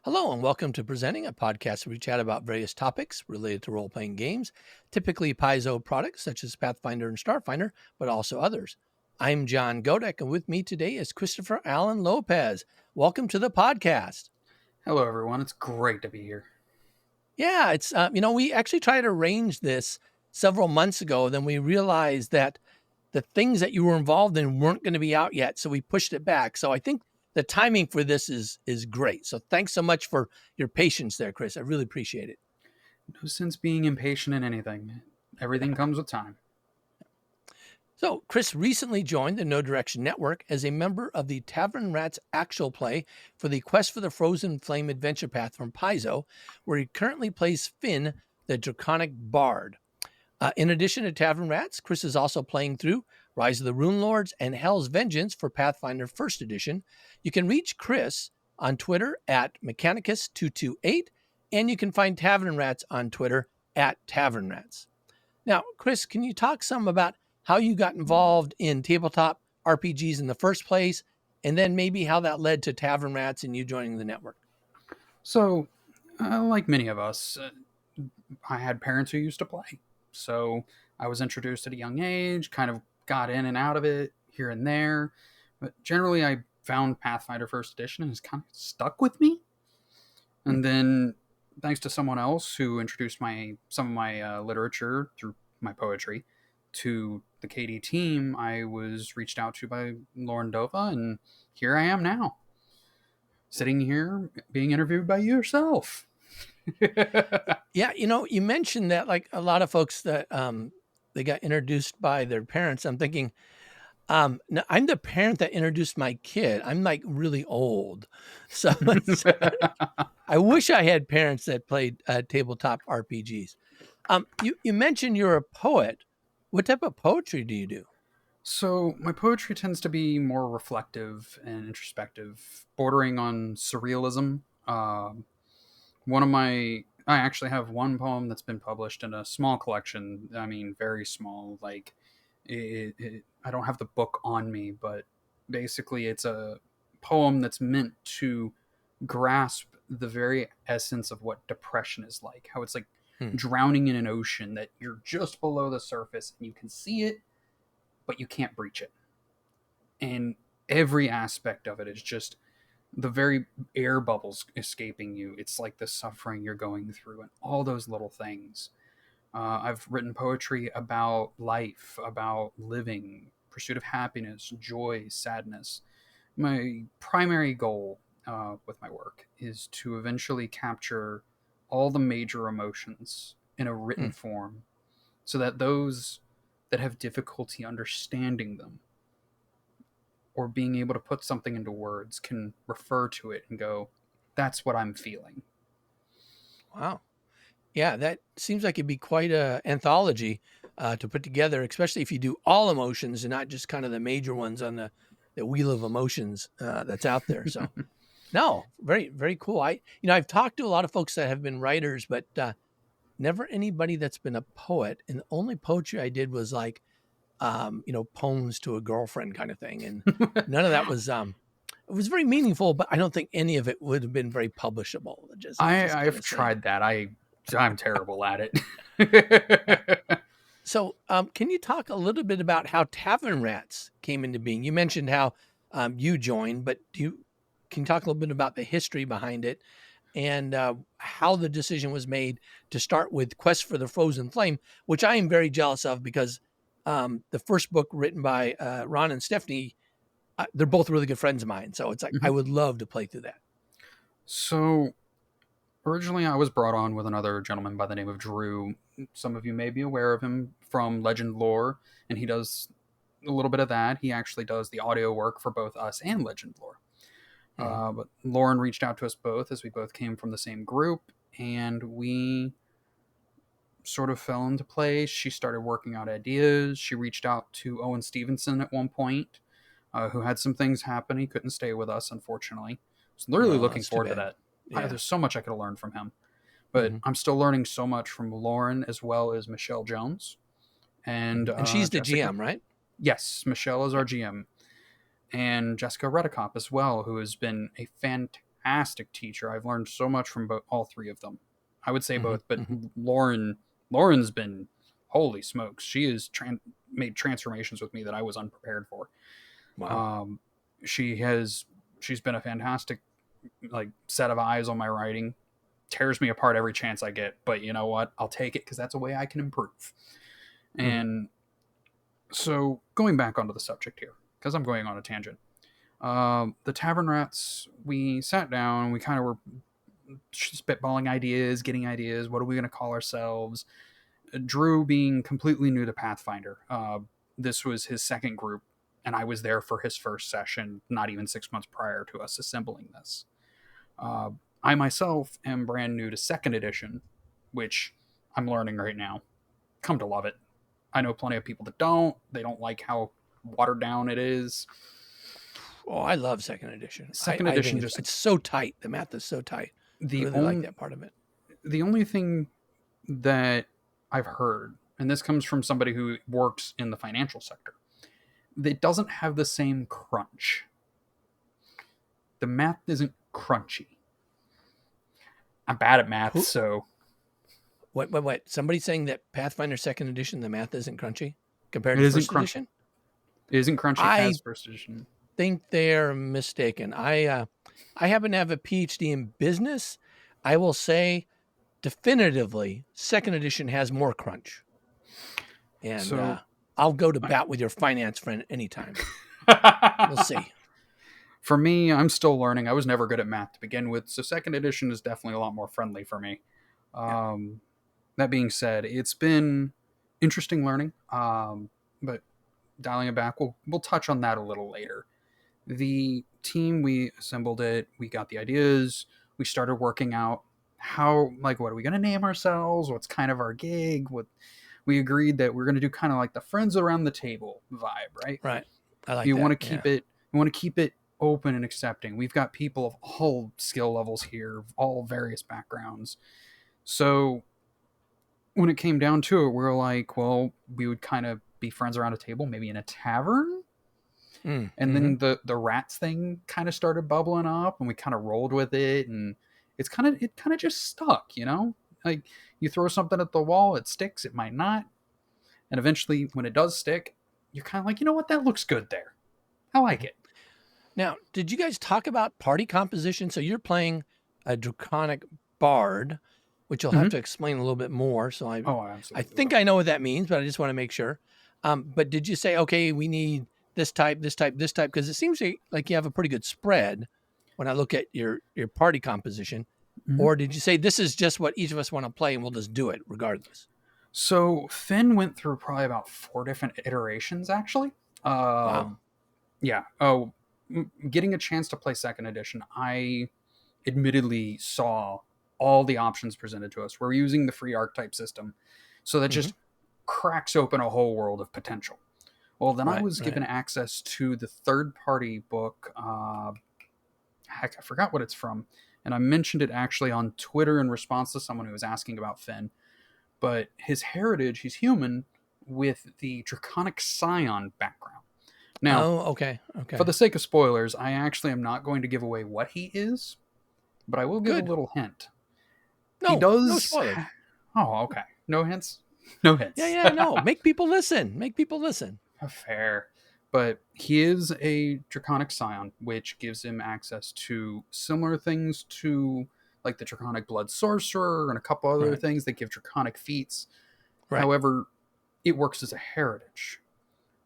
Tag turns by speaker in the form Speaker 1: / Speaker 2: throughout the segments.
Speaker 1: Hello, and welcome to Presenting, a podcast where we chat about various topics related to role-playing games, typically Paizo products such as Pathfinder and Starfinder, but also others. I'm John Godek, and with me today is Christopher Allen Lopez. Welcome to the podcast.
Speaker 2: Hello, everyone. It's great to be here.
Speaker 1: Yeah, it's, we actually tried to arrange this several months ago, then we realized that the things that you were involved in weren't going to be out yet, so we pushed it back. So I think the timing for this is great. So thanks so much for your patience there, Chris. I really appreciate it.
Speaker 2: No sense being impatient in anything. Everything comes with time.
Speaker 1: So Chris recently joined the No Direction Network as a member of the Tavern Rats actual play for the Quest for the Frozen Flame adventure path from Paizo, where he currently plays Finn, the Draconic Bard. In addition to Tavern Rats, Chris is also playing through Rise of the Rune Lords and Hell's Vengeance for Pathfinder 1st Edition. You can reach Chris on Twitter at Mechanicus228, and you can find Tavern Rats on Twitter at Tavern Rats. Now, Chris, can you talk some about how you got involved in tabletop RPGs in the first place, and then maybe how that led to Tavern Rats and you joining the network?
Speaker 2: So, like many of us, I had parents who used to play. So I was introduced at a young age, kind of got in and out of it here and there. But generally, I found Pathfinder 1st Edition and it's kind of stuck with me. And then, thanks to someone else who introduced some of my literature through my poetry to the KD team, I was reached out to by Lauren Dova, and here I am now, sitting here being interviewed by yourself.
Speaker 1: Yeah, you mentioned that like a lot of folks that they got introduced by their parents. I'm thinking, now I'm the parent that introduced my kid. I'm like really old, so I wish I had parents that played tabletop RPGs. You mentioned you're a poet. What type of poetry do you do?
Speaker 2: So, my poetry tends to be more reflective and introspective, bordering on surrealism. I actually have one poem that's been published in a small collection. I mean, very small. Like, I don't have the book on me, but basically, it's a poem that's meant to grasp the very essence of what depression is like. How it's like drowning in an ocean that you're just below the surface and you can see it, but you can't breach it. And every aspect of it is just the very air bubbles escaping you. It's like the suffering you're going through and all those little things. I've written poetry about life, about living, pursuit of happiness, joy, sadness. My primary goal with my work is to eventually capture all the major emotions in a written form so that those that have difficulty understanding them or being able to put something into words can refer to it and go, that's what I'm feeling.
Speaker 1: Wow. Yeah, that seems like it'd be quite an anthology to put together, especially if you do all emotions and not just kind of the major ones on the wheel of emotions that's out there. So, no, very, very cool. I've talked to a lot of folks that have been writers, but never anybody that's been a poet. And the only poetry I did was like, poems to a girlfriend kind of thing. And none of that was, it was very meaningful, but I don't think any of it would have been very publishable.
Speaker 2: I've tried that. I'm terrible at it.
Speaker 1: So, can you talk a little bit about how Tavern Rats came into being? You mentioned how you joined, but can you talk a little bit about the history behind it and how the decision was made to start with Quest for the Frozen Flame, which I am very jealous of because the first book written by Ron and Stephanie, they're both really good friends of mine. So it's like, I would love to play through that.
Speaker 2: So originally I was brought on with another gentleman by the name of Drew. Some of you may be aware of him from Legend Lore, and he does a little bit of that. He actually does the audio work for both us and Legend Lore. But Lauren reached out to us both as we both came from the same group, and we sort of fell into place. She started working out ideas. She reached out to Owen Stevenson at one point, who had some things happen. He couldn't stay with us, unfortunately. So really looking forward to that. Yeah. There's so much I could learn from him. But I'm still learning so much from Lauren as well as Michelle Jones. And
Speaker 1: she's the
Speaker 2: Jessica.
Speaker 1: GM, right?
Speaker 2: Yes, Michelle is our GM. And Jessica Redicop as well, who has been a fantastic teacher. I've learned so much from all three of them. I would say
Speaker 1: Mm-hmm.
Speaker 2: both, but
Speaker 1: Mm-hmm.
Speaker 2: Lauren's been, holy smokes, she has made transformations with me that I was unprepared for.
Speaker 1: Wow.
Speaker 2: Um, she's been a fantastic like set of eyes on my writing. Tears me apart every chance I get, but you know what? I'll take it because that's a way I can improve.
Speaker 1: Mm-hmm.
Speaker 2: And so going back onto the subject here, because I'm going on a tangent. The Tavern Rats, we sat down, we kind of were spitballing ideas, getting ideas. What are we going to call ourselves? Drew being completely new to Pathfinder. This was his second group, and I was there for his first session, not even 6 months prior to us assembling this. I myself am brand new to second edition, which I'm learning right now. Come to love it. I know plenty of people that don't. They don't like how watered down it is.
Speaker 1: Oh, I love second edition.
Speaker 2: Second
Speaker 1: I think
Speaker 2: edition just
Speaker 1: it's so tight. The math is so tight. I
Speaker 2: the
Speaker 1: really like
Speaker 2: only
Speaker 1: that part of it.
Speaker 2: the only thing that I've heard, and this comes from somebody who works in the financial sector, it doesn't have the same crunch. The math isn't crunchy. I'm bad at math,
Speaker 1: Who?
Speaker 2: so
Speaker 1: What? Somebody's saying that Pathfinder second edition, the math isn't crunchy compared
Speaker 2: it
Speaker 1: to
Speaker 2: isn't
Speaker 1: first
Speaker 2: crunchy.
Speaker 1: edition.
Speaker 2: It isn't crunchy
Speaker 1: I
Speaker 2: as first edition.
Speaker 1: think they're mistaken. I happen to have a PhD in business. I will say definitively, second edition has more crunch, and
Speaker 2: So
Speaker 1: I'll go to bat with your finance friend anytime. We'll see.
Speaker 2: for me, I'm still learning. I was never good at math to begin with, so second edition is definitely a lot more friendly for me.
Speaker 1: Yeah.
Speaker 2: That being said, it's been interesting learning. But dialing it back, we'll touch on that a little later. The team, we assembled it, we got the ideas, we started working out how, like, what are we going to name ourselves? What's kind of our gig? What we agreed that we're going to do kind of like the friends around the table vibe, right?
Speaker 1: Right. I like
Speaker 2: You want
Speaker 1: that.
Speaker 2: to keep it, you want to keep it open and accepting. We've got people of all skill levels here, all various backgrounds. So when it came down to it, we were like, well, we would kind of be friends around a table, maybe in a tavern. And
Speaker 1: Mm-hmm.
Speaker 2: then the rats thing kind of started bubbling up, and we kind of rolled with it, and it kind of just stuck, you know. Like you throw something at the wall, it sticks, it might not, and eventually, when it does stick, you're kind of like, you know what, that looks good there. I like it.
Speaker 1: Now, did you guys talk about party composition? So you're playing a draconic bard, which you'll have
Speaker 2: Mm-hmm.
Speaker 1: to explain a little bit more. So
Speaker 2: Oh, I
Speaker 1: I
Speaker 2: absolutely
Speaker 1: think
Speaker 2: will.
Speaker 1: I know what that means, but I just want to make sure. But did you say, okay, we need this type, this type, this type? Because it seems like you have a pretty good spread when I look at your party composition.
Speaker 2: Mm-hmm.
Speaker 1: Or did you say this is just what each of us want to play and we'll just do it regardless?
Speaker 2: So Finn went through probably about 4 different iterations, actually.
Speaker 1: Wow.
Speaker 2: Yeah. Oh, getting a chance to play second edition, I admittedly saw all the options presented to us. We're using the free archetype system, so that
Speaker 1: Mm-hmm.
Speaker 2: just cracks open a whole world of potential. Well, then I
Speaker 1: Right,
Speaker 2: was
Speaker 1: right.
Speaker 2: given access to the third party book. Heck, I forgot what it's from. And I mentioned it actually on Twitter in response to someone who was asking about Finn. But his heritage, he's human with the Draconic Scion background. Now,
Speaker 1: Oh, okay.
Speaker 2: for
Speaker 1: Okay.
Speaker 2: the sake of spoilers, I actually am not going to give away what he is, but I will give a
Speaker 1: Good.
Speaker 2: little hint. He
Speaker 1: No
Speaker 2: does.
Speaker 1: spoilers.
Speaker 2: Oh, okay. No hints? No
Speaker 1: Yeah,
Speaker 2: hints.
Speaker 1: yeah, no. Make people listen. Make people listen.
Speaker 2: Fair. But he is a Draconic Scion, which gives him access to similar things to like the Draconic Blood Sorcerer and a couple other
Speaker 1: Right.
Speaker 2: things that give Draconic feats.
Speaker 1: Right.
Speaker 2: However, it works as a heritage,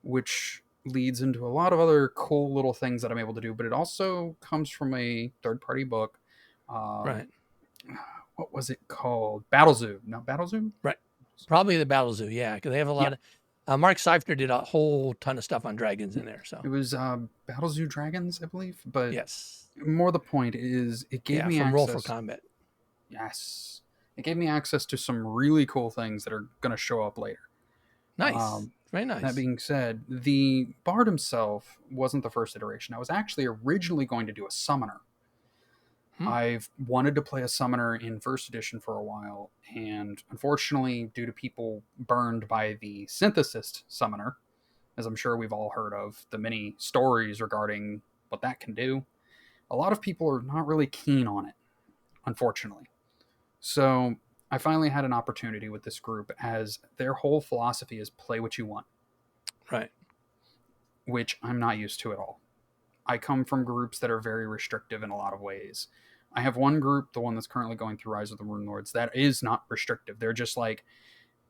Speaker 2: which leads into a lot of other cool little things that I'm able to do. But it also comes from a third party book. Um,
Speaker 1: Right.
Speaker 2: what was it called? Battle Zoo. No, Battle Zoo?
Speaker 1: Right. Probably the Battle Zoo. Yeah, because they have a
Speaker 2: Yeah.
Speaker 1: lot of. Mark Seifner did a whole ton of stuff on dragons in there. So
Speaker 2: It was Battle Zoo Dragons, I believe. But
Speaker 1: yes,
Speaker 2: more the point is, it gave
Speaker 1: yeah,
Speaker 2: me
Speaker 1: from Roll for
Speaker 2: access.
Speaker 1: Combat.
Speaker 2: Yes. It gave me access to some really cool things that are going to show up later.
Speaker 1: Nice.
Speaker 2: Um,
Speaker 1: Very
Speaker 2: that
Speaker 1: nice.
Speaker 2: being said, the Bard himself wasn't the first iteration. I was actually originally going to do a summoner.
Speaker 1: Hmm.
Speaker 2: I've wanted to play a summoner in first edition for a while, and unfortunately, due to people burned by the synthesist summoner, as I'm sure we've all heard of, the many stories regarding what that can do, A lot of people are not really keen on it, unfortunately. So I finally had an opportunity with this group, as their whole philosophy is play what you want,
Speaker 1: Right.
Speaker 2: which I'm not used to at all. I come from groups that are very restrictive in a lot of ways. I have one group, the one that's currently going through Rise of the Rune Lords, that is not restrictive. They're just like,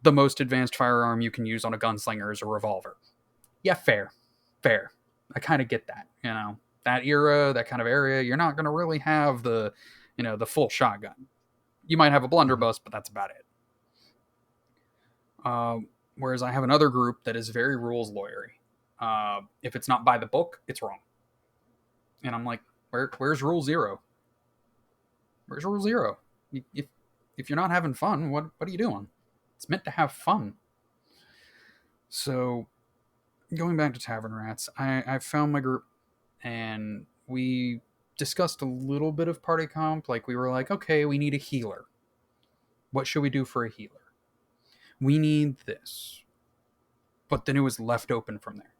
Speaker 2: the most advanced firearm you can use on a gunslinger is a revolver. Yeah, fair. Fair. I kind of get that, you know. That era, that kind of area, you're not going to really have the, the full shotgun. You might have a blunderbuss, but that's about it. Whereas I have another group that is very rules lawyery. If it's not by the book, it's wrong. And I'm like, where's rule zero? Where's rule zero? If you're not having fun, what are you doing? It's meant to have fun. So, going back to Tavern Rats, I found my group, and we discussed a little bit of party comp. Like, we were like, okay, we need a healer. What should we do for a healer? We need this. But then it was left open from there.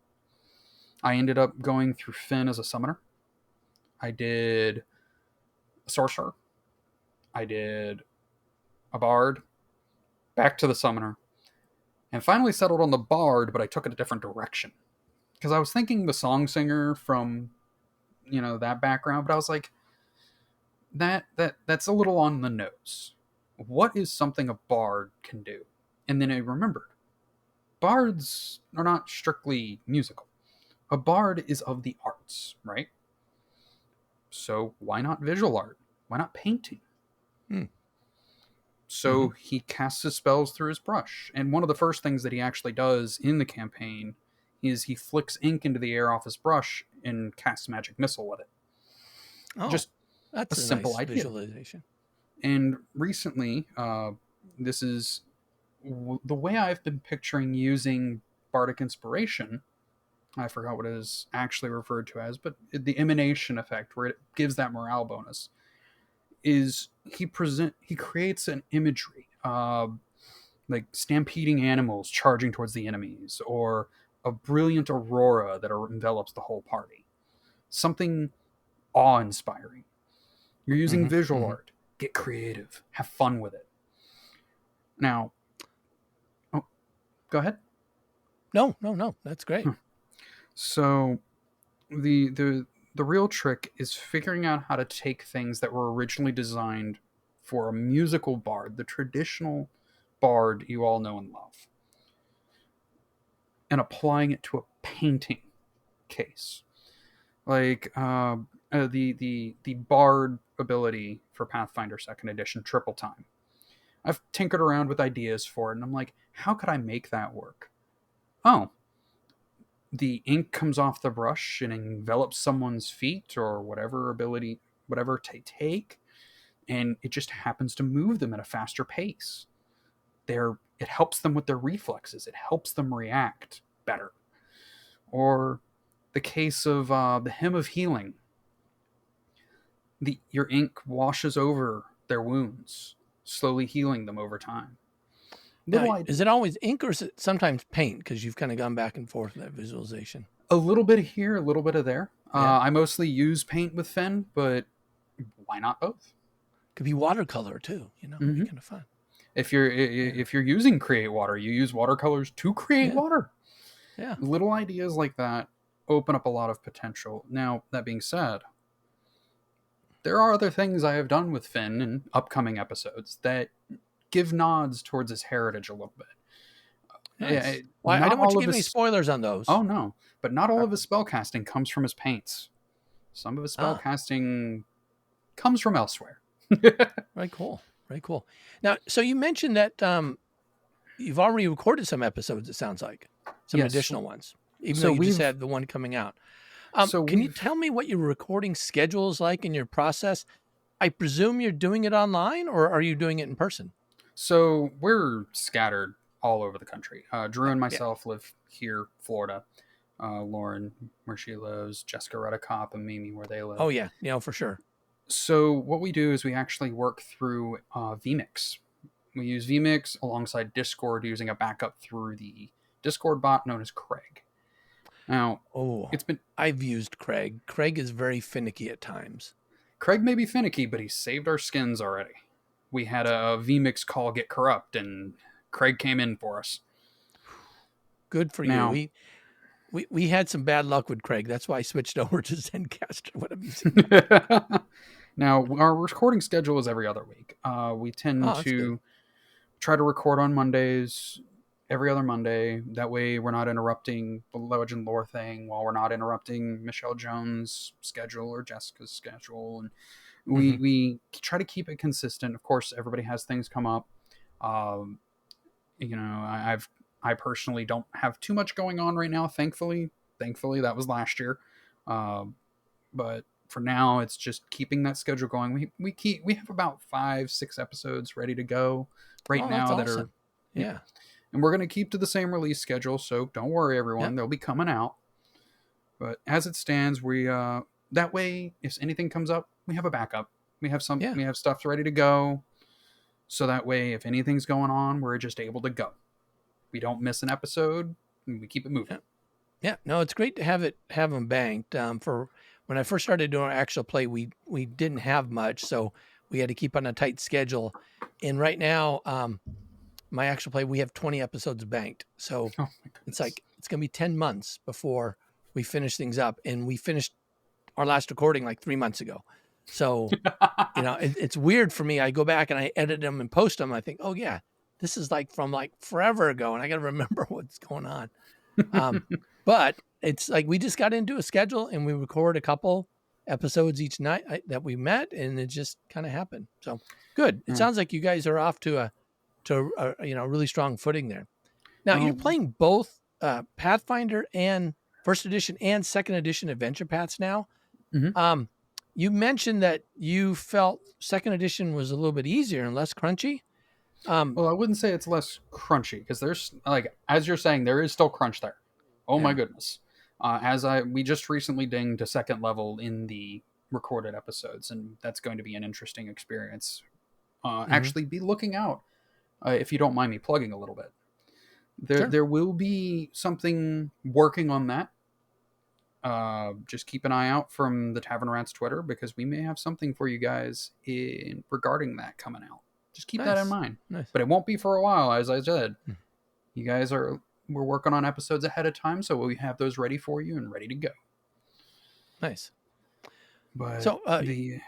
Speaker 2: I ended up going through Finn as a summoner. I did a sorcerer. I did a bard. Back to the summoner. And finally settled on the bard, but I took it a different direction. Because I was thinking the song singer from, that background, but I was like, that's a little on the nose. What is something a bard can do? And then I remembered, bards are not strictly musical. A bard is of the arts, right? So why not visual art? Why not painting? So he casts his spells through his brush. And one of the first things that he actually does in the campaign is he flicks ink into the air off his brush and casts a magic missile with it.
Speaker 1: Oh,
Speaker 2: Just
Speaker 1: that's
Speaker 2: a
Speaker 1: a
Speaker 2: simple
Speaker 1: nice
Speaker 2: idea.
Speaker 1: visualization.
Speaker 2: And recently, this is the way I've been picturing using bardic inspiration. I forgot what it is actually referred to as, but the emanation effect, where it gives that morale bonus, is he creates an imagery, like stampeding animals charging towards the enemies, or a brilliant aurora that envelops the whole party. Something awe-inspiring. You're using visual art. Get creative. Have fun with it. Now, go ahead.
Speaker 1: No. That's great.
Speaker 2: So, the real trick is figuring out how to take things that were originally designed for a musical bard, the traditional bard you all know and love, and applying it to a painting case. Like the bard ability for Pathfinder Second Edition, Triple Time. I've tinkered around with ideas for it, and I'm like, how could I make that work? Oh, the ink comes off the brush and envelops someone's feet or whatever they take, and it just happens to move them at a faster pace. It helps them with their reflexes. It helps them react better. Or the case of the Hymn of Healing. Your ink washes over their wounds, slowly healing them over time.
Speaker 1: Now, is it always ink, or is it sometimes paint? Because you've kind of gone back and forth with that visualization.
Speaker 2: A little bit of here, a little bit of there.
Speaker 1: Yeah.
Speaker 2: I mostly use paint with Finn, but why not both?
Speaker 1: Could be watercolor too. It'd be kind of fun.
Speaker 2: If you're using Create Water, you use watercolors to create water.
Speaker 1: Yeah.
Speaker 2: Little ideas like that open up a lot of potential. Now, that being said, there are other things I have done with Finn in upcoming episodes that give nods towards his heritage a little bit.
Speaker 1: Nice. Well, I don't want you to give any spoilers on those.
Speaker 2: Oh, no. But not all of his spellcasting comes from his paints. Some of his spellcasting comes from elsewhere.
Speaker 1: Very cool. Very cool. Now, so you mentioned that you've already recorded some episodes, it sounds like. Some additional ones. Even though you just had the one coming out. Can you tell me what your recording schedule is like in your process? I presume you're doing it online, or are you doing it in person?
Speaker 2: So we're scattered all over the country. Drew and myself live here, Florida. Lauren, where she lives, Jessica Redicop, and Mimi, where they live.
Speaker 1: Oh, yeah. For sure.
Speaker 2: So what we do is we actually work through vMix. We use vMix alongside Discord, using a backup through the Discord bot known as Craig. Now,
Speaker 1: Oh,
Speaker 2: it's been
Speaker 1: I've used Craig. Craig is very finicky at times.
Speaker 2: Craig may be finicky, but he saved our skins already. We had a vmix call get corrupt, and Craig came in for us.
Speaker 1: Good for you.
Speaker 2: Now,
Speaker 1: We had some bad luck with Craig. That's why I switched over to Zencaster when I'm using it.
Speaker 2: now our recording schedule is every other week. We tend
Speaker 1: Oh, that's good.
Speaker 2: to try to record on Mondays, every other Monday. That way, we're not interrupting the Legend Lore thing, while we're not interrupting Michelle Jones' schedule or Jessica's schedule, and
Speaker 1: Mm-hmm.
Speaker 2: we try to keep it consistent. Of course, everybody has things come up. Um, I personally don't have too much going on right now. Thankfully, that was last year. Um, but for now, it's just keeping that schedule going. We have about 5-6 episodes ready to go right
Speaker 1: Oh, that's
Speaker 2: now that are,
Speaker 1: awesome.
Speaker 2: yeah,
Speaker 1: Yeah.
Speaker 2: and we're going to keep to the same release schedule. So don't worry,
Speaker 1: Yeah.
Speaker 2: everyone, they'll be coming out. But as it stands, we that way, if anything comes up, we have a backup.
Speaker 1: Yeah.
Speaker 2: We have stuff ready to go. So that way, if anything's going on, we're just able to go. We don't miss an episode. And we keep it moving.
Speaker 1: Yeah. Yeah. No, it's great to have them banked. For when I first started doing our actual play, we didn't have much, so we had to keep on a tight schedule. And right now, my actual play, we have 20 episodes banked. So
Speaker 2: Oh my
Speaker 1: it's
Speaker 2: goodness.
Speaker 1: like it's gonna be 10 months before we finish things up. And we finished our last recording like 3 months ago. So, it's weird for me. I go back and I edit them and post them. I think, oh yeah, this is like from like forever ago, and I got to remember what's going on. Um, but it's like we just got into a schedule and we record a couple episodes each night that we met, and it just kind of happened. So good. It
Speaker 2: Yeah.
Speaker 1: sounds like you guys are off to a really strong footing there. Now you're
Speaker 2: Well,
Speaker 1: playing both Pathfinder and first edition and second edition adventure paths now.
Speaker 2: mhm.
Speaker 1: Um, you mentioned that you felt second edition was a little bit easier and less crunchy. Um,
Speaker 2: Well, I wouldn't say it's less crunchy because there's like as you're saying, there is still crunch there. Oh my
Speaker 1: yeah.
Speaker 2: goodness. We just recently dinged to second level in the recorded episodes, and that's going to be an interesting experience.
Speaker 1: Hmm.
Speaker 2: Actually, be looking out if you don't mind me plugging a little bit.
Speaker 1: Sure.
Speaker 2: There will be something working on that. Just keep an eye out from the Tavern Rats Twitter because we may have something for you guys in regarding that coming out. Just keep that in
Speaker 1: Nice.
Speaker 2: mind.
Speaker 1: Nice.
Speaker 2: But it won't be for a while, as I said.
Speaker 1: Mm.
Speaker 2: You guys are we're working on episodes ahead of time, so we have those ready for you and ready to go.
Speaker 1: Nice.
Speaker 2: But
Speaker 1: So,
Speaker 2: the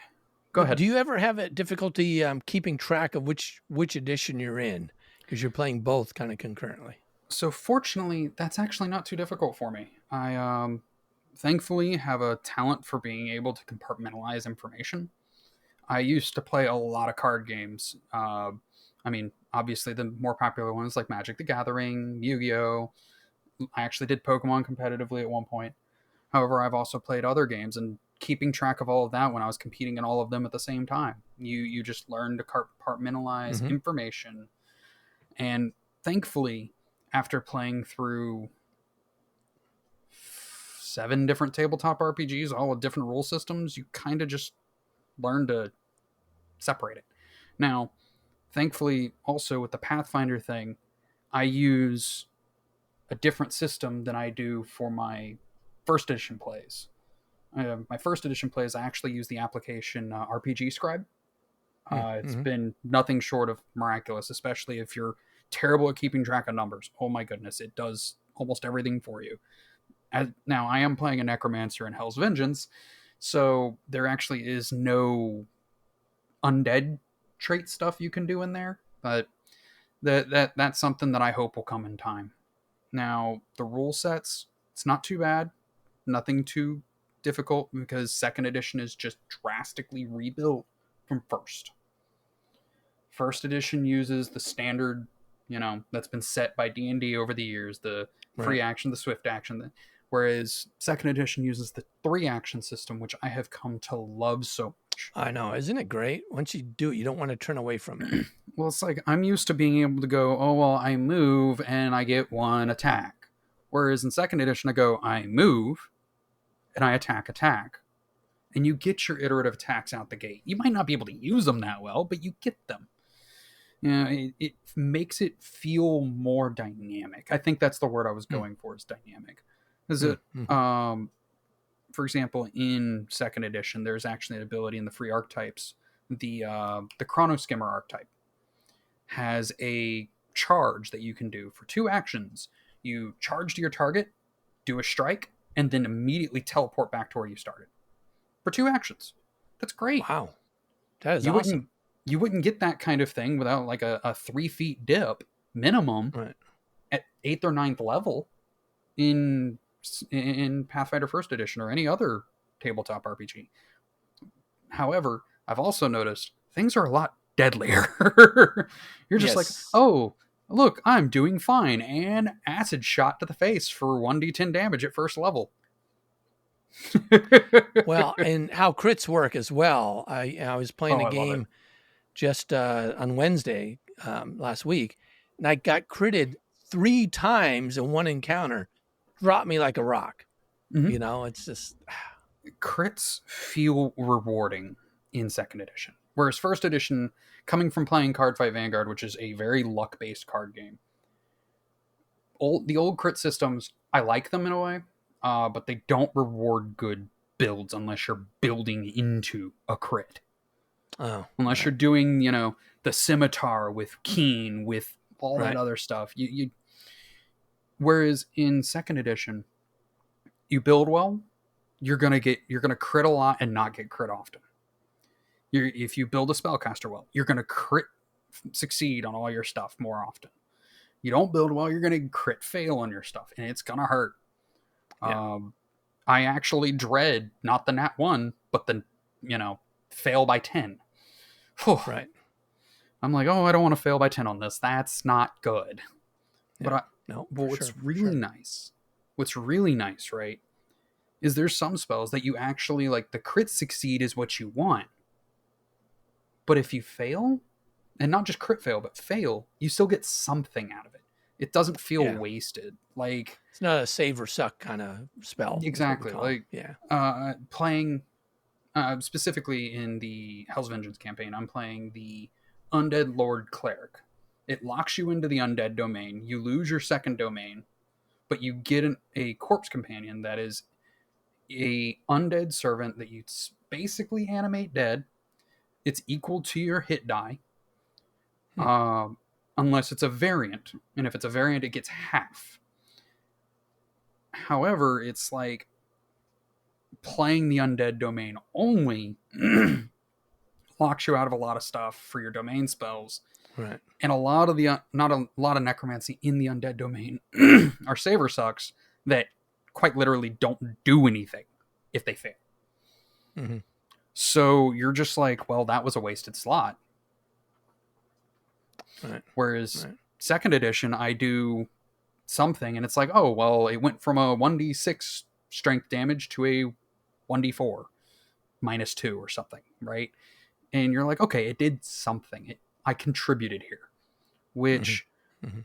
Speaker 2: go ahead.
Speaker 1: do you ever have a difficulty keeping track of which edition you're in because you're playing both kind of concurrently?
Speaker 2: So fortunately, that's actually not too difficult for me. I thankfully have a talent for being able to compartmentalize information. I used to play a lot of card games. I mean, obviously the more popular ones like Magic the Gathering, Yu-Gi-Oh. I actually did Pokemon competitively at one point. However, I've also played other games, and keeping track of all of that when I was competing in all of them at the same time. You just learn to compartmentalize
Speaker 1: Mm-hmm.
Speaker 2: information, and thankfully, after playing through 7 different tabletop RPGs, all with different rule systems, you kind of just learn to separate it. Now, thankfully, also with the Pathfinder thing, I use a different system than I do for my first edition plays. My first edition plays, I actually use the application RPG Scribe. It's
Speaker 1: Mm-hmm.
Speaker 2: been nothing short of miraculous, especially if you're terrible at keeping track of numbers. Oh my goodness, it does almost everything for you. Now, I am playing a Necromancer in Hell's Vengeance, so there actually is no undead trait stuff you can do in there, but that's something that I hope will come in time. Now, the rule sets, it's not too bad, nothing too difficult because second edition is just drastically rebuilt from first. First edition uses the standard, that's been set by D&D over the years, the free
Speaker 1: Right.
Speaker 2: action, the swift action, whereas second edition uses the 3 action system, which I have come to love so much.
Speaker 1: I know. Isn't it great? Once you do it, you don't want to turn away from it.
Speaker 2: Well, it's like I'm used to being able to go, oh, well, I move and I get 1 attack. Whereas in second edition, I go, I move and I attack. And you get your iterative attacks out the gate. You might not be able to use them that well, but you get them. It makes it feel more dynamic. I think that's the word I was
Speaker 1: Hmm.
Speaker 2: going for, is dynamic. Is it,
Speaker 1: Mm-hmm.
Speaker 2: for example, in second edition, there's actually an ability in the free archetypes. The Chrono Skimmer archetype has a charge that you can do for 2 actions. You charge to your target, do a strike, and then immediately teleport back to where you started for 2 actions. That's great.
Speaker 1: Wow, that is
Speaker 2: You
Speaker 1: awesome.
Speaker 2: wouldn't get that kind of thing without like a 3 feet dip minimum
Speaker 1: Right.
Speaker 2: at 8th or ninth level in Pathfinder First Edition or any other tabletop RPG. However, I've also noticed things are a lot deadlier. You're just like,
Speaker 1: Yes.
Speaker 2: oh, look, I'm doing fine, and acid shot to the face for 1d10 damage at first level.
Speaker 1: Well, and how crits work as well. I was playing
Speaker 2: Oh,
Speaker 1: a
Speaker 2: I love it.
Speaker 1: game just on Wednesday last week, and I got critted 3 times in one encounter. Dropped me like a rock.
Speaker 2: Mm-hmm.
Speaker 1: It's just
Speaker 2: Crits feel rewarding in second edition, whereas first edition, coming from playing Cardfight Vanguard, which is a very luck-based card game, the old crit systems, I like them in a way, but they don't reward good builds unless you're building into a crit. Unless you're
Speaker 1: right,
Speaker 2: doing, the scimitar with keen, with all that
Speaker 1: right,
Speaker 2: other stuff. Whereas in second edition, you build well, you're gonna crit a lot and not get crit often. If you build a spellcaster well, you're gonna crit succeed on all your stuff more often. You don't build well, you're gonna crit fail on your stuff, and it's gonna hurt.
Speaker 1: yeah,
Speaker 2: I actually dread not the nat 1, but the fail by 10. Whew.
Speaker 1: right,
Speaker 2: I'm like, oh, I don't want to fail by 10 on this. That's not good.
Speaker 1: yeah.
Speaker 2: But
Speaker 1: No,
Speaker 2: but
Speaker 1: for sure,
Speaker 2: what's really nice, right, is there's some spells that you actually like the crit succeed is what you want. But if you fail, and not just crit fail, but fail, you still get something out of it. It doesn't feel
Speaker 1: Yeah,
Speaker 2: wasted. Like,
Speaker 1: it's not a save or suck kind of spell. Is what we
Speaker 2: exactly.
Speaker 1: call 'em.
Speaker 2: Like,
Speaker 1: Yeah,
Speaker 2: playing specifically in the Hell's Vengeance campaign, I'm playing the Undead Lord Cleric. It locks you into the undead domain. You lose your second domain, but you get a corpse companion that is a undead servant that you basically animate dead. It's equal to your hit die,
Speaker 1: Hmm.
Speaker 2: unless it's a variant. And if it's a variant, it gets half. However, it's like playing the undead domain only locks you out of a lot of stuff for your domain spells.
Speaker 1: Right.
Speaker 2: And a lot of not a lot of necromancy in the undead domain are saver sucks that quite literally don't do anything if they fail.
Speaker 1: Mm-hmm.
Speaker 2: So you're just like, well, that was a wasted slot.
Speaker 1: Right.
Speaker 2: Whereas
Speaker 1: Right.
Speaker 2: second edition, I do something and it's like, oh, well, it went from a 1d6 strength damage to a 1d4 -2 or something, right? And you're like, okay, it did something. I contributed here, which
Speaker 1: Mm-hmm. Mm-hmm.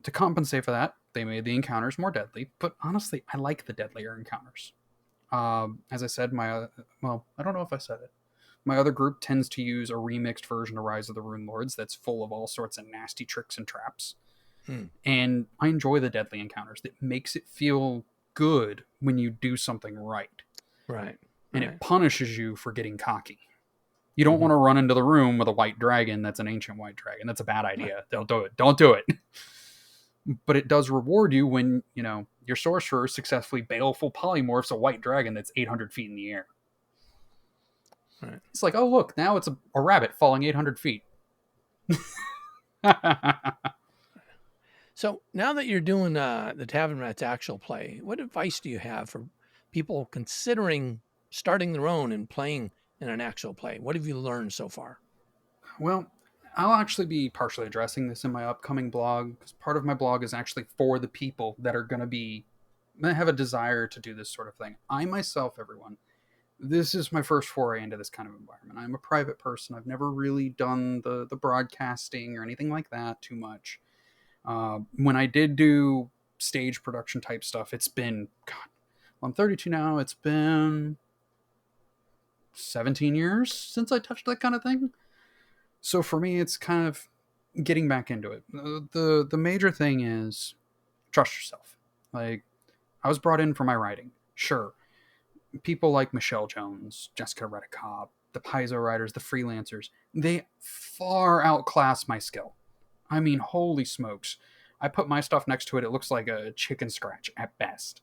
Speaker 2: to compensate for that, they made the encounters more deadly. But honestly, I like the deadlier encounters. As I said, I don't know if I said it. My other group tends to use a remixed version of Rise of the Rune Lords that's full of all sorts of nasty tricks and traps.
Speaker 1: Mm.
Speaker 2: And I enjoy the deadly encounters. It makes it feel good when you do something right.
Speaker 1: Right.
Speaker 2: And
Speaker 1: Right.
Speaker 2: it punishes you for getting cocky. You don't
Speaker 1: Mm-hmm.
Speaker 2: want to run into the room with a white dragon that's an ancient white dragon. That's a bad
Speaker 1: Right.
Speaker 2: idea. Don't do it. Don't do it. But it does reward you when, your sorcerer successfully baleful polymorphs a white dragon that's 800 feet in the air.
Speaker 1: Right.
Speaker 2: It's like, oh, look, now it's a rabbit falling 800 feet.
Speaker 1: So now that you're doing the Tavern Rats actual play, what advice do you have for people considering starting their own and playing in an actual play? What have you learned so far?
Speaker 2: Well, I'll actually be partially addressing this in my upcoming blog because part of my blog is actually for the people that are going to have a desire to do this sort of thing. I myself, everyone, this is my first foray into this kind of environment. I'm a private person. I've never really done the broadcasting or anything like that too much. When I did do stage production type stuff, it's been, God, well, I'm 32 now. It's been 17 years since I touched that kind of thing. So for me, it's kind of getting back into it. The major thing is trust yourself. Like, I was brought in for my writing. Sure, people like Michelle Jones, Jessica Reddicobb, the Paizo writers, the freelancers, they far outclass my skill. I mean, holy smokes. I put my stuff next to it, it looks like a chicken scratch at best.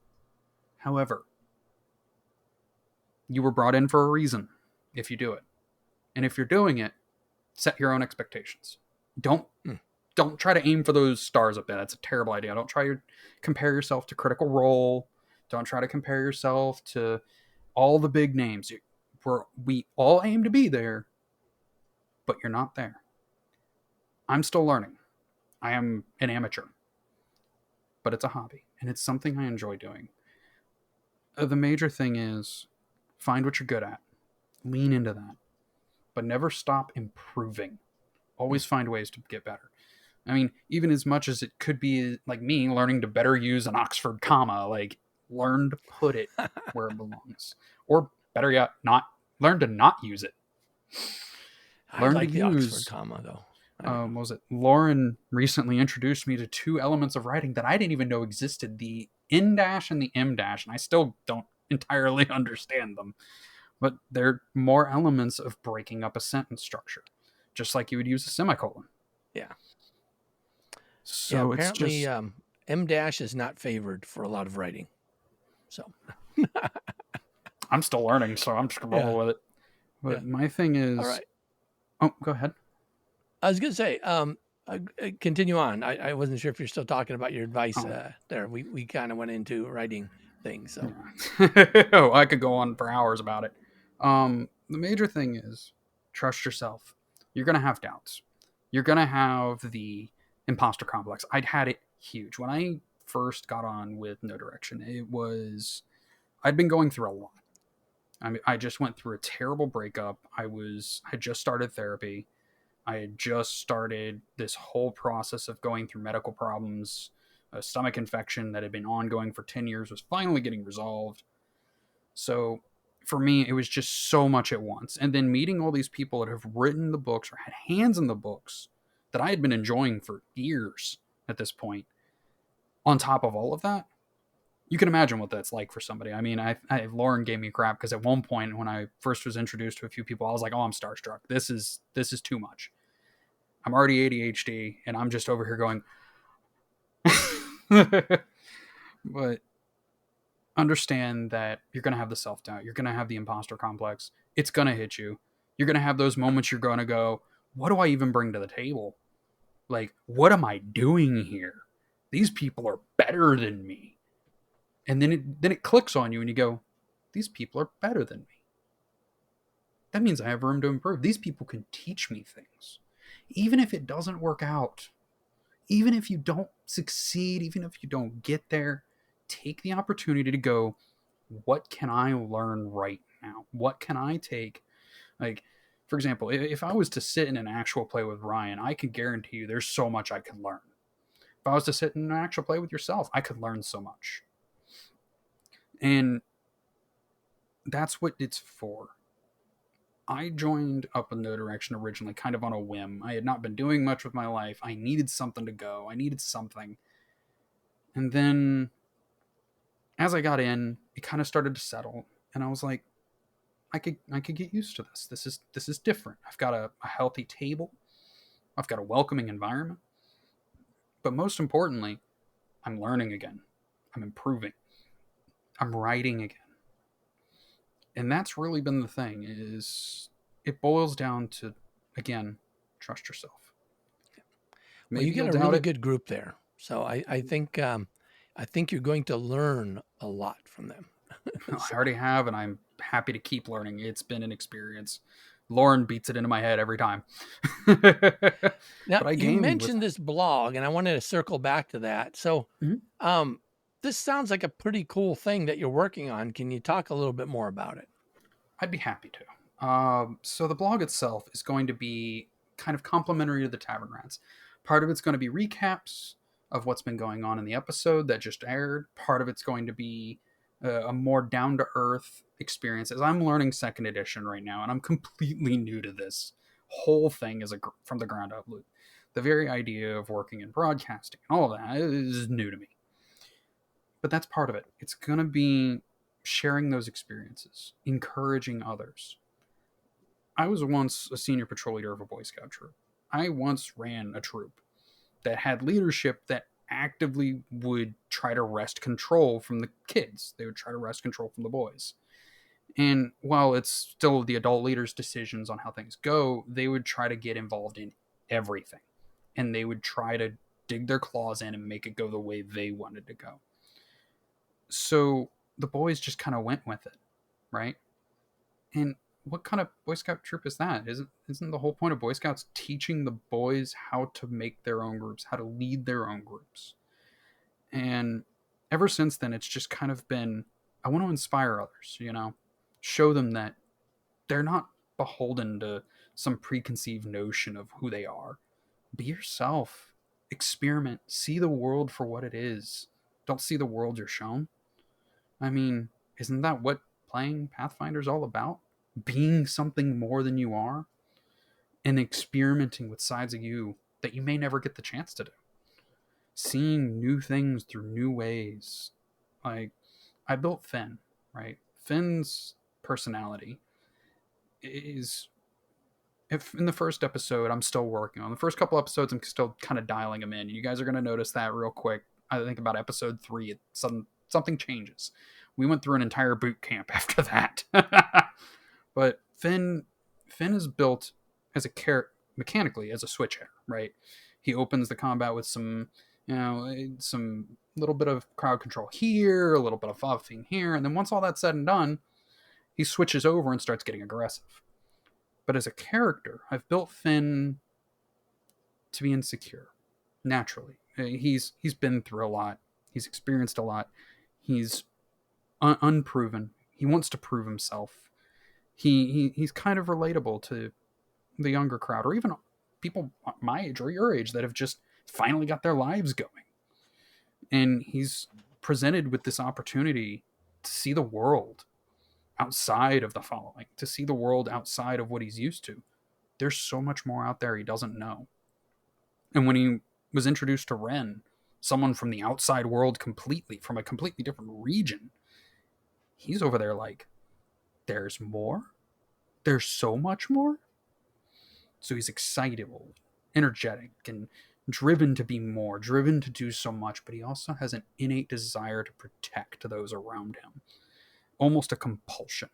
Speaker 2: However, you were brought in for a reason if you do it. And if you're doing it, set your own expectations. Don't
Speaker 1: Hmm.
Speaker 2: don't try to aim for those stars up there. That's a terrible idea. Don't try to compare yourself to Critical Role. Don't try to compare yourself to all the big names. We all aim to be there, but you're not there. I'm still learning. I am an amateur, but it's a hobby and it's something I enjoy doing. The major thing is find what you're good at, lean into that, but never stop improving. Always find ways to get better. I mean, even as much as it could be like me learning to better use an Oxford comma, like learn to put it where it belongs. Or better yet, not learn to not use it.
Speaker 1: I
Speaker 2: Learn to
Speaker 1: like the Oxford
Speaker 2: use
Speaker 1: comma, though. I don't know.
Speaker 2: what was it? Lauren recently introduced me to two elements of writing that I didn't even know existed: the in dash and the m dash, and I still don't entirely understand them. But they're more elements of breaking up a sentence structure, just like you would use a semicolon.
Speaker 1: Yeah. Yeah,
Speaker 2: So it's
Speaker 1: apparently
Speaker 2: just
Speaker 1: M dash is not favored for a lot of writing. So
Speaker 2: I'm still learning, so I'm just gonna
Speaker 1: yeah,
Speaker 2: roll with it.
Speaker 1: yeah.
Speaker 2: But my thing
Speaker 1: All
Speaker 2: is,
Speaker 1: right.
Speaker 2: oh, go ahead.
Speaker 1: I was gonna say, continue on. I wasn't sure if you're still talking about your advice
Speaker 2: Oh,
Speaker 1: there. We kind of went into writing things. So
Speaker 2: yeah. Oh, I could go on for hours about it. The major thing is trust yourself. You're gonna have doubts. You're gonna have the imposter complex. I'd had it huge when I first got on with No Direction. I'd been going through a lot. I mean, I just went through a terrible breakup. I just started therapy. I had just started this whole process of going through medical problems. A stomach infection that had been ongoing for 10 years was finally getting resolved. So for me, it was just so much at once. And then meeting all these people that have written the books or had hands in the books that I had been enjoying for years at this point, on top of all of that, you can imagine what that's like for somebody. I mean, Lauren gave me crap because at one point when I first was introduced to a few people, I was like, "Oh, I'm starstruck. This is too much. I'm already ADHD, and I'm just over here going." But understand that you're going to have the self doubt. You're going to have the imposter complex. It's going to hit you. You're going to have those moments you're going to go, "What do I even bring to the table? Like, what am I doing here? These people are better than me." And then it clicks on you and you go, "These people are better than me. That means I have room to improve. These people can teach me things. Even if it doesn't work out, even if you don't succeed, even if you don't get there, take the opportunity to go, what can I learn right now? What can I take?" Like, for example, if I was to sit in an actual play with Ryan, I can guarantee you there's so much I could learn. If I was to sit in an actual play with yourself, I could learn so much. And that's what it's for. I joined Up in No Direction originally kind of on a whim. I had not been doing much with my life. I needed something to go. I needed something. And then as I got in, it kind of started to settle. And I was like, I could get used to this. This is different. I've got a healthy table. I've got a welcoming environment. But most importantly, I'm learning again. I'm improving. I'm writing again. And that's really been the thing is it boils down to, again, trust yourself.
Speaker 1: well, you
Speaker 2: Maybe
Speaker 1: get
Speaker 2: you'll
Speaker 1: a
Speaker 2: doubt
Speaker 1: really
Speaker 2: it.
Speaker 1: good group there. So I think you're going to learn a lot from them.
Speaker 2: I
Speaker 1: So
Speaker 2: already have, and I'm happy to keep learning. It's been an experience. Lauren beats it into my head every time. But
Speaker 1: now
Speaker 2: I
Speaker 1: you
Speaker 2: gained with
Speaker 1: mentioned
Speaker 2: that.
Speaker 1: this blog, and I wanted to circle back to that. So
Speaker 2: Mhm.
Speaker 1: um, this sounds like a pretty cool thing that you're working on. Can you talk a little bit more about it?
Speaker 2: I'd be happy to. So the blog itself is going to be kind of complimentary to the Tavern Rats. Part of it's going to be recaps of what's been going on in the episode that just aired. Part of it's going to be a more down to earth experience. As I'm learning second edition right now, and I'm completely new to this whole thing as from the ground up. The very idea of working in broadcasting and all of that is new to me. But that's part of it. It's going to be sharing those experiences, encouraging others. I was once a senior patrol leader of a Boy Scout troop. I once ran a troop that had leadership that actively would try to wrest control from the kids. They would try to wrest control from the boys. And while it's still the adult leaders' decisions on how things go, they would try to get involved in everything. And they would try to dig their claws in and make it go the way they wanted to go. So the boys just kind of went with it, right? And what kind of Boy Scout troop is that? Isn't the whole point of Boy Scouts teaching the boys how to make their own groups, how to lead their own groups? And ever since then, it's just kind of been, I want to inspire others, show them that they're not beholden to some preconceived notion of who they are. Be yourself, experiment, see the world for what it is. Don't see the world you're shown. I mean, isn't that what playing Pathfinder's all about? Being something more than you are and experimenting with sides of you that you may never get the chance to do. Seeing new things through new ways. Like, I built Finn, right? Finn's personality is, if in the first episode, I'm still working on the first couple episodes, I'm still kind of dialing them in. You guys are going to notice that real quick. I think about episode 3, something changes. We went through an entire boot camp after that. But Finn is built as a mechanically as a switch hitter, right? He opens the combat with some little bit of crowd control here, a little bit of buffing here, and then once all that's said and done, he switches over and starts getting aggressive. But as a character, I've built Finn to be insecure naturally. He's been through a lot. He's experienced a lot. He's unproven. He wants to prove himself. He's kind of relatable to the younger crowd, or even people my age or your age that have just finally got their lives going. And he's presented with this opportunity to see the world outside of the following, to see the world outside of what he's used to. There's so much more out there he doesn't know. And when he was introduced to Ren, someone from the outside world completely, from a completely different region, he's over there like, there's more? There's so much more? So he's excitable, energetic, and driven to be more, driven to do so much, but he also has an innate desire to protect those around him. Almost a compulsion.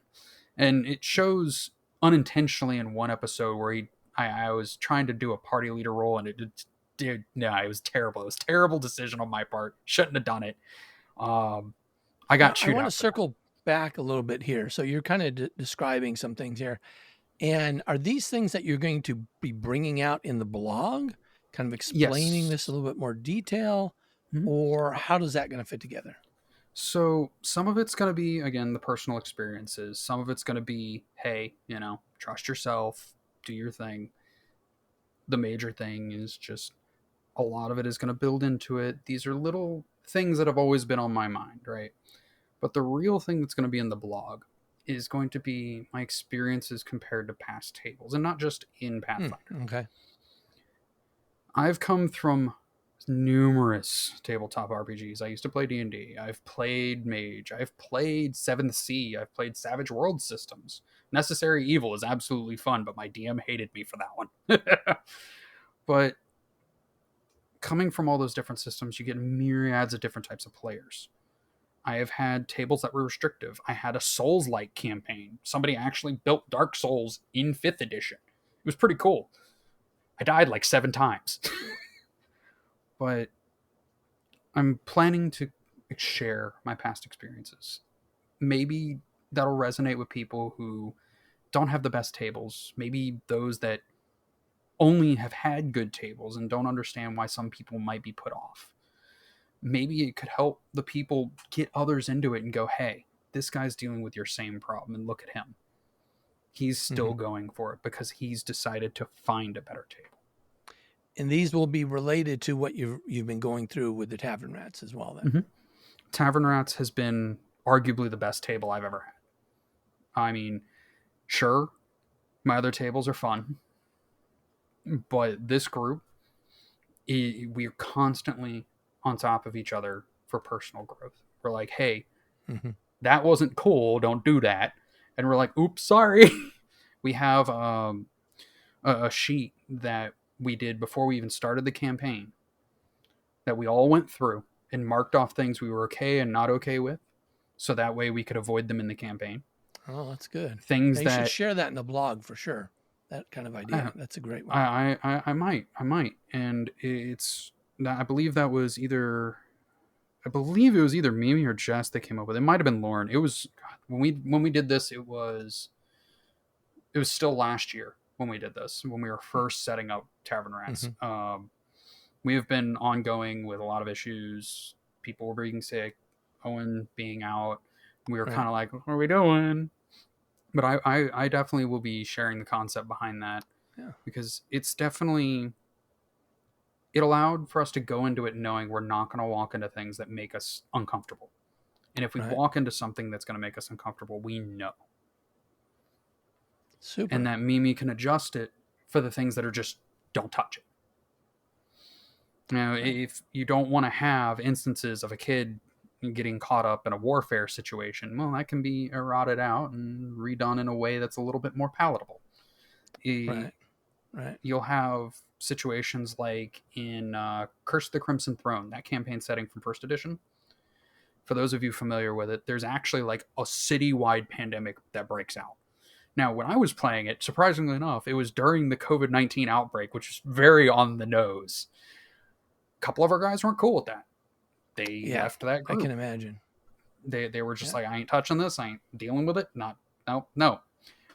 Speaker 2: And it shows unintentionally in one episode where I was trying to do a party leader role, and it was terrible. It was a terrible decision on my part. Shouldn't have done it. I got chewed
Speaker 1: I want to
Speaker 2: out for that.
Speaker 1: circle back a little bit here. So you're kind of describing some things here. And are these things that you're going to be bringing out in the blog, kind of explaining this a
Speaker 2: Yes.
Speaker 1: little bit more detail,
Speaker 2: Mhm.
Speaker 1: or how does that going to fit together?
Speaker 2: So some of it's going to be, again, the personal experiences. Some of it's going to be, hey, trust yourself, do your thing. The major thing is just a lot of it is going to build into it. These are little things that have always been on my mind, right? But the real thing that's going to be in the blog is going to be my experiences compared to past tables, and not just in Pathfinder.
Speaker 1: Okay.
Speaker 2: I've come from numerous tabletop RPGs. I used to play D&D. I've played Mage. I've played 7th Sea. I've played Savage World Systems. Necessary Evil is absolutely fun, but my DM hated me for that one. But coming from all those different systems, you get myriads of different types of players. I have had tables that were restrictive. I had a Souls-like campaign. Somebody actually built Dark Souls in 5th edition. It was pretty cool. I died like 7 times. But I'm planning to share my past experiences. Maybe that'll resonate with people who don't have the best tables. Maybe those that only have had good tables and don't understand why some people might be put off. Maybe it could help the people get others into it and go, hey, this guy's dealing with your same problem and look at him. He's still going for it because he's decided to find a better table.
Speaker 1: And these will be related to what you've been going through with the Tavern Rats as well then.
Speaker 2: Mm-hmm. Tavern Rats has been arguably the best table I've ever had. I mean, sure, my other tables are fun, but this group, we're constantly on top of each other for personal growth. were like, hey,
Speaker 1: Mm-hmm.
Speaker 2: that wasn't cool. Don't do that. And we're like, oops, sorry. We have a sheet that we did before we even started the campaign that we all went through and marked off things we were okay and not okay with. So that way we could avoid them in the campaign.
Speaker 1: Oh, that's good. Yeah,
Speaker 2: Things
Speaker 1: you should
Speaker 2: that
Speaker 1: share that in the blog for sure. That kind of idea.
Speaker 2: uh,
Speaker 1: That's a great one.
Speaker 2: I might. And it's, I believe that was either, I believe it was either Mimi or Jess that came up with it. It might have been Lauren. It was, God, when we did this, it was still last year when we did this, when we were first setting up Tavern Rats.
Speaker 1: Mm-hmm.
Speaker 2: We have been ongoing with a lot of issues. People were being sick, Owen being out. We were
Speaker 1: Right.
Speaker 2: kind of like, what are we doing? But I definitely will be sharing the concept behind that,
Speaker 1: Yeah.
Speaker 2: because it's definitely, it allowed for us to go into it knowing we're not going to walk into things that make us uncomfortable. And if we
Speaker 1: Right.
Speaker 2: walk into something that's going to make us uncomfortable, we know. And
Speaker 1: Super.
Speaker 2: that Mimi can adjust it for the things that are just, don't touch it. Now,
Speaker 1: Right.
Speaker 2: if you don't want to have instances of a kid getting caught up in a warfare situation, well, that can be eroded out and redone in a way that's a little bit more palatable.
Speaker 1: Right. Right.
Speaker 2: You'll have situations like in Curse of the Crimson Throne, that campaign setting from first edition. For those of you familiar with it, there's actually like a citywide pandemic that breaks out. Now, when I was playing it, surprisingly enough, it was during the COVID-19 outbreak, which is very on the nose. A couple of our guys weren't cool with that. They
Speaker 1: Yeah.
Speaker 2: left that
Speaker 1: I can
Speaker 2: group.
Speaker 1: imagine.
Speaker 2: They were just
Speaker 1: Yeah.
Speaker 2: like, I ain't touching this. I ain't dealing with it. Not, no, no.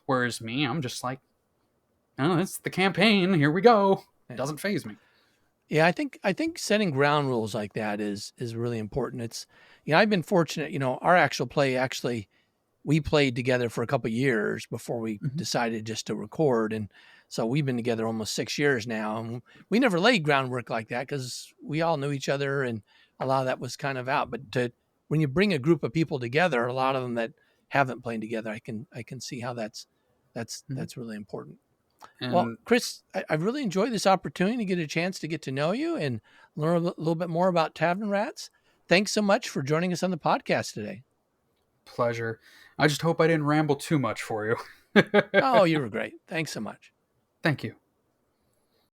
Speaker 2: Whereas me, I'm just like, oh, it's the campaign. Here we go.
Speaker 1: Yeah.
Speaker 2: Doesn't phase me.
Speaker 1: Yeah, I think setting ground rules like that is really important. It's, I've been fortunate, our actual play actually we played together for a couple of years before we
Speaker 2: Mm-hmm.
Speaker 1: decided just to record, and so we've been together almost 6 years now, and we never laid groundwork like that because we all knew each other, and a lot of that was kind of out. But when you bring a group of people together, a lot of them that haven't played together, I can see how
Speaker 2: Mm-hmm.
Speaker 1: that's really important. Well,
Speaker 2: And
Speaker 1: Chris, I've really enjoyed this opportunity to get a chance to get to know you and learn a little bit more about Tavern Rats. Thanks so much for joining us on the podcast today.
Speaker 2: pleasure. I just hope I didn't ramble too much for you.
Speaker 1: Oh, you were great. Thanks so much.
Speaker 2: Thank you.